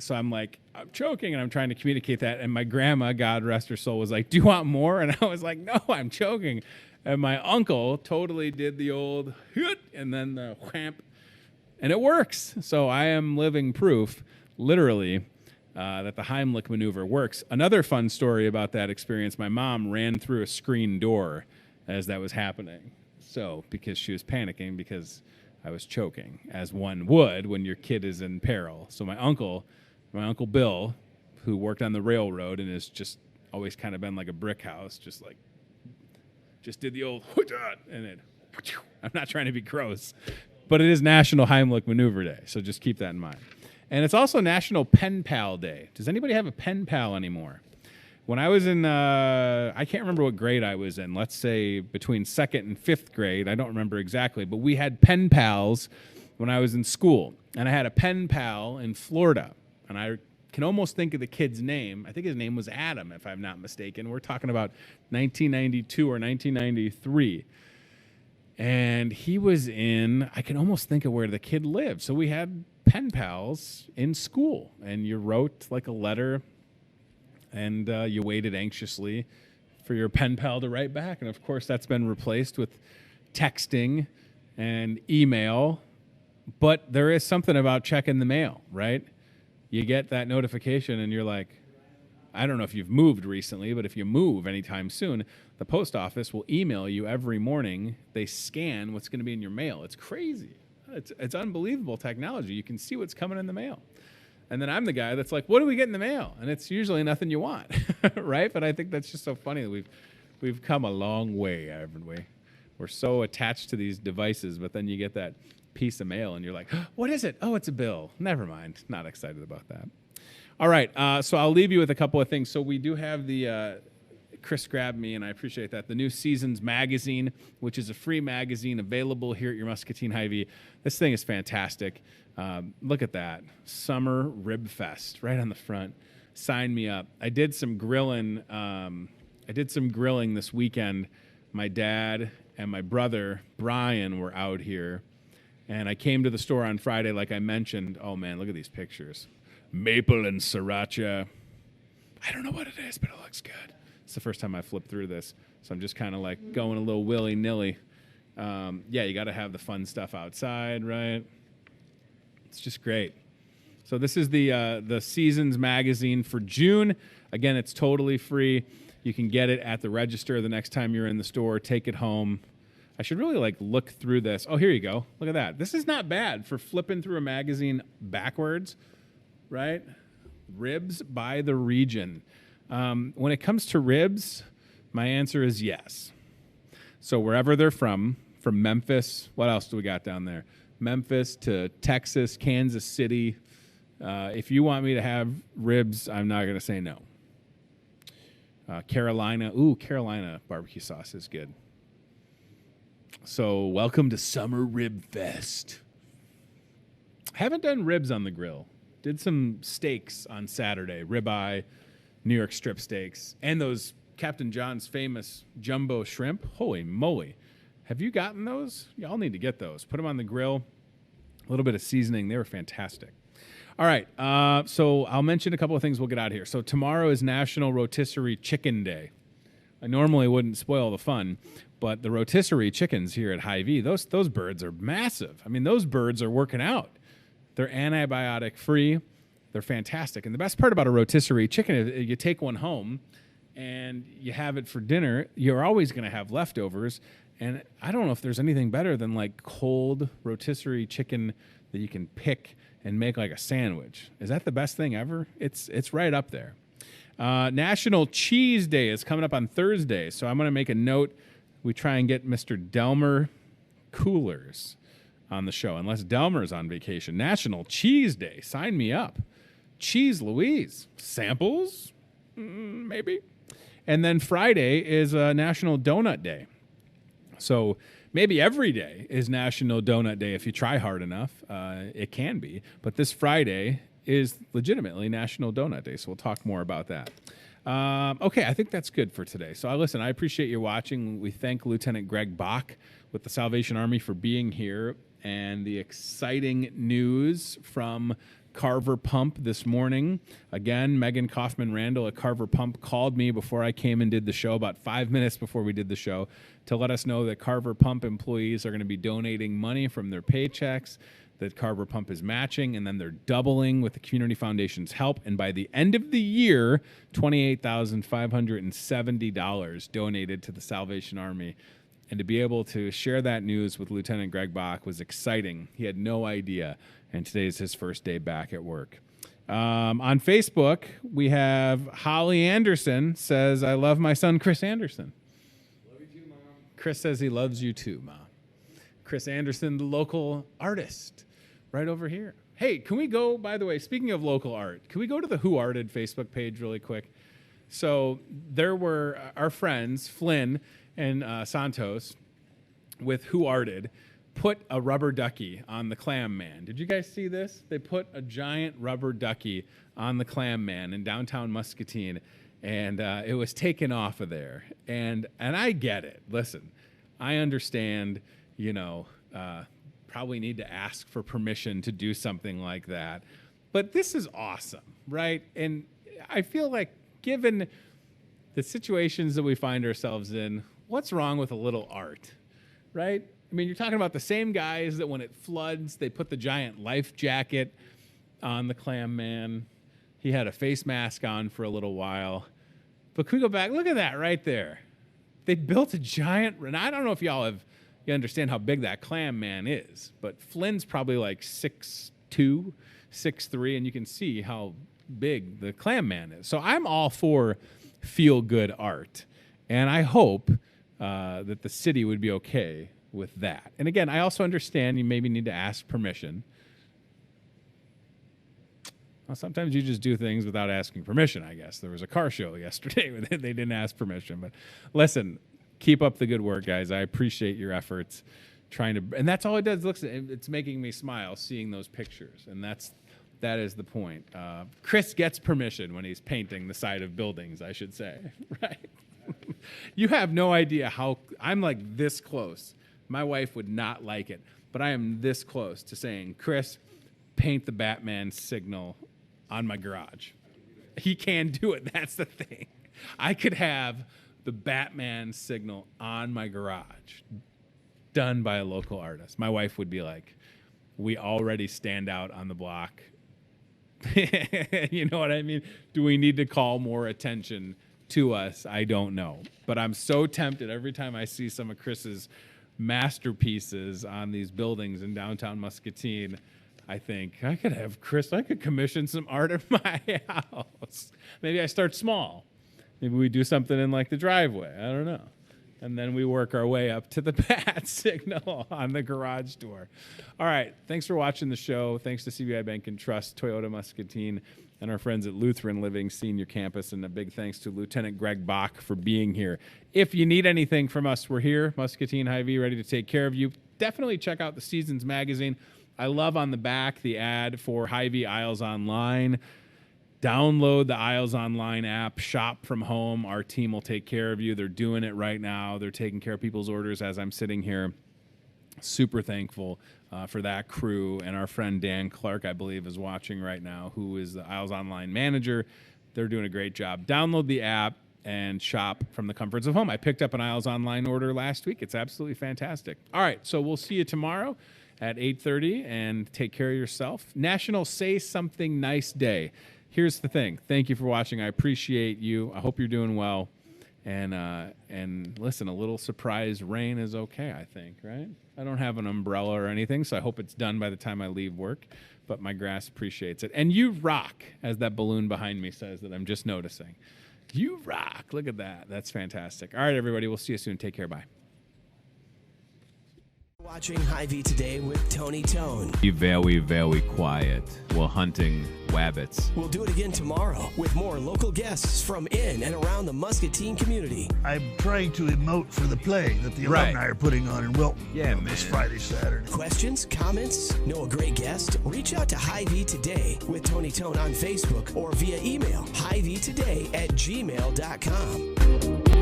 So I'm like, I'm choking, and I'm trying to communicate that. And my grandma, God rest her soul, was like, do you want more? And I was like, no, I'm choking. And my uncle totally did the old hoot and then the whamp. And it works. So I am living proof, literally, that the Heimlich Maneuver works. Another fun story about that experience, my mom ran through a screen door as that was happening. So, because she was panicking because I was choking, as one would when your kid is in peril. So my uncle Bill, who worked on the railroad and has just always kind of been like a brick house, just did the old and it. I'm not trying to be gross, but it is National Heimlich Maneuver Day, so just keep that in mind. And it's also National Pen Pal Day. Does anybody have a pen pal anymore? When I was in, I can't remember what grade I was in. Let's say between 2nd and 5th grade. I don't remember exactly, but we had pen pals when I was in school, and I had a pen pal in Florida. And I can almost think of the kid's name. I think his name was Adam, if I'm not mistaken. We're talking about 1992 or 1993. And he was in, I can almost think of where the kid lived. So we had pen pals in school. And you wrote like a letter, and you waited anxiously for your pen pal to write back. And, of course, that's been replaced with texting and email. But there is something about checking the mail, right? You get that notification and you're like, I don't know if you've moved recently, but if you move anytime soon, the post office will email you every morning. They scan what's going to be in your mail. It's crazy. It's unbelievable technology. You can see what's coming in the mail. And then I'm the guy that's like, what do we get in the mail? And it's usually nothing you want, right? But I think that's just so funny that we've come a long way, haven't we? We're so attached to these devices, but then you get that piece of mail and you're like, what is it? Oh, it's a bill. Never mind. Not excited about that. All right. So I'll leave you with a couple of things. So we do have the, Chris grabbed me, and I appreciate that, the new Seasons magazine, which is a free magazine available here at your Muscatine HyVee. This thing is fantastic. Look at that. Summer Rib Fest right on the front. Sign me up. I did some grilling this weekend. My dad and my brother, Brian, were out here. And I came to the store on Friday, like I mentioned. Oh, man, look at these pictures. Maple and sriracha. I don't know what it is, but it looks good. It's the first time I flipped through this, so I'm just kind of like going a little willy-nilly. Yeah, you got to have the fun stuff outside, right? It's just great. So this is the Seasons magazine for June. Again, it's totally free. You can get it at the register the next time you're in the store. Take it home. I should really like look through this. Oh, here you go. Look at that. This is not bad for flipping through a magazine backwards, right? Ribs by the region. When it comes to ribs, my answer is yes. So wherever they're from Memphis, what else do we got down there? Memphis to Texas, Kansas City. If you want me to have ribs, I'm not going to say no. Carolina. Ooh, Carolina barbecue sauce is good. So welcome to Summer Rib Fest. Haven't done ribs on the grill. Did some steaks on Saturday. Ribeye, New York strip steaks, and those Captain John's famous jumbo shrimp. Holy moly. Have you gotten those? Y'all need to get those. Put them on the grill. A little bit of seasoning. They were fantastic. All right. So I'll mention a couple of things. We'll get out of here. So tomorrow is National Rotisserie Chicken Day. I normally wouldn't spoil the fun, but the rotisserie chickens here at Hy-Vee, those birds are massive. I mean, those birds are working out. They're antibiotic free. They're fantastic. And the best part about a rotisserie chicken is you take one home and you have it for dinner. You're always going to have leftovers, And I don't know if there's anything better than like cold rotisserie chicken that you can pick and make like a sandwich. Is that the best thing ever? It's right up there. National Cheese Day is coming up on Thursday, so I'm going to make a note. We try and get Mr. Delmer Coolers on the show, unless Delmer's on vacation. National Cheese Day. Sign me up. Cheese Louise. Samples? Maybe. And then Friday is National Donut Day. So maybe every day is National Donut Day if you try hard enough. It can be. But this Friday is legitimately National Donut Day, so we'll talk more about that. Okay, I think that's good for today. So listen, I appreciate you watching. We thank Lieutenant Greg Bach with the Salvation Army for being here, and the exciting news from Carver Pump this morning. Again, Megan Kaufman-Randall at Carver Pump called me before I came and did the show, about 5 minutes before we did the show, to let us know that Carver Pump employees are going to be donating money from their paychecks that Carver Pump is matching, and then they're doubling with the Community Foundation's help. And by the end of the year, $28,570 donated to the Salvation Army. And to be able to share that news with Lieutenant Greg Bach was exciting. He had no idea, and today is his first day back at work. On Facebook, we have Holly Anderson says, I love my son, Chris Anderson. Love you too, Mom. Chris says he loves you too, Mom. Chris Anderson, the local artist, right over here. Hey, can we go, by the way, speaking of local art, can we go to the Who Arted Facebook page really quick? So there were our friends, Flynn and Santos, with Who Arted, put a rubber ducky on the Clam Man. Did you guys see this? They put a giant rubber ducky on the Clam Man in downtown Muscatine, and it was taken off of there. And I get it. Listen, I understand, probably need to ask for permission to do something like that. But this is awesome, right? And I feel like given the situations that we find ourselves in, what's wrong with a little art, right? I mean, you're talking about the same guys that when it floods, they put the giant life jacket on the Clam Man. He had a face mask on for a little while. But can we go back? Look at that right there. They built a giant, and I don't know if you understand how big that Clam Man is, but Flynn's probably like 6'2", 6'3", and you can see how big the Clam Man is. So I'm all for feel-good art, and I hope that the city would be okay with that. And again, I also understand you maybe need to ask permission. Well, sometimes you just do things without asking permission, I guess. There was a car show yesterday where they didn't ask permission. But listen, keep up the good work, guys. I appreciate your efforts and that's all it does. It's making me smile seeing those pictures, and that is the point. Chris gets permission when he's painting the side of buildings, I should say, right? You have no idea how I'm like this close. My wife would not like it, but I am this close to saying, Chris, paint the Batman signal on my garage. He can do it. That's the thing. I could have the Batman signal on my garage done by a local artist. My wife would be like, we already stand out on the block. You know what I mean? Do we need to call more attention to us? I don't know. But I'm so tempted every time I see some of Chris's masterpieces on these buildings in downtown Muscatine. I think I could commission some art at my house. Maybe I start small. Maybe we do something in like the driveway. I don't know. And then we work our way up to the bat signal on the garage door. All right. Thanks for watching the show. Thanks to CBI Bank and Trust, Toyota Muscatine, and our friends at Lutheran Living Senior Campus. And a big thanks to Lieutenant Greg Bach for being here. If you need anything from us, we're here. Muscatine HyVee, ready to take care of you. Definitely check out the Seasons magazine. I love on the back the ad for Hy-Vee Aisles Online. Download the Aisles Online app, shop from home. Our team will take care of you. They're doing it right now. They're taking care of people's orders as I'm sitting here. Super thankful for that crew. And our friend Dan Clark, I believe, is watching right now, who is the Aisles Online manager. They're doing a great job. Download the app and shop from the comforts of home. I picked up an Aisles Online order last week. It's absolutely fantastic. All right, so we'll see you tomorrow at 8:30, and take care of yourself. National Say Something Nice Day. Here's the thing. Thank you for watching. I appreciate you. I hope you're doing well, And listen, a little surprise rain is okay, I think, right? I don't have an umbrella or anything, so I hope it's done by the time I leave work, but my grass appreciates it. And you rock, as that balloon behind me says that I'm just noticing. You rock. Look at that. That's fantastic. All right, everybody. We'll see you soon. Take care. Bye. Watching Hy-Vee Today with Tony Tone. Be very, very quiet while hunting rabbits. We'll do it again tomorrow with more local guests from in and around the Muscatine community. I'm trying to emote for the play that the alumni are putting on in Wilton this Friday, Saturday. Questions, comments, know a great guest? Reach out to Hy-Vee Today with Tony Tone on Facebook or via email, hyveetoday@gmail.com.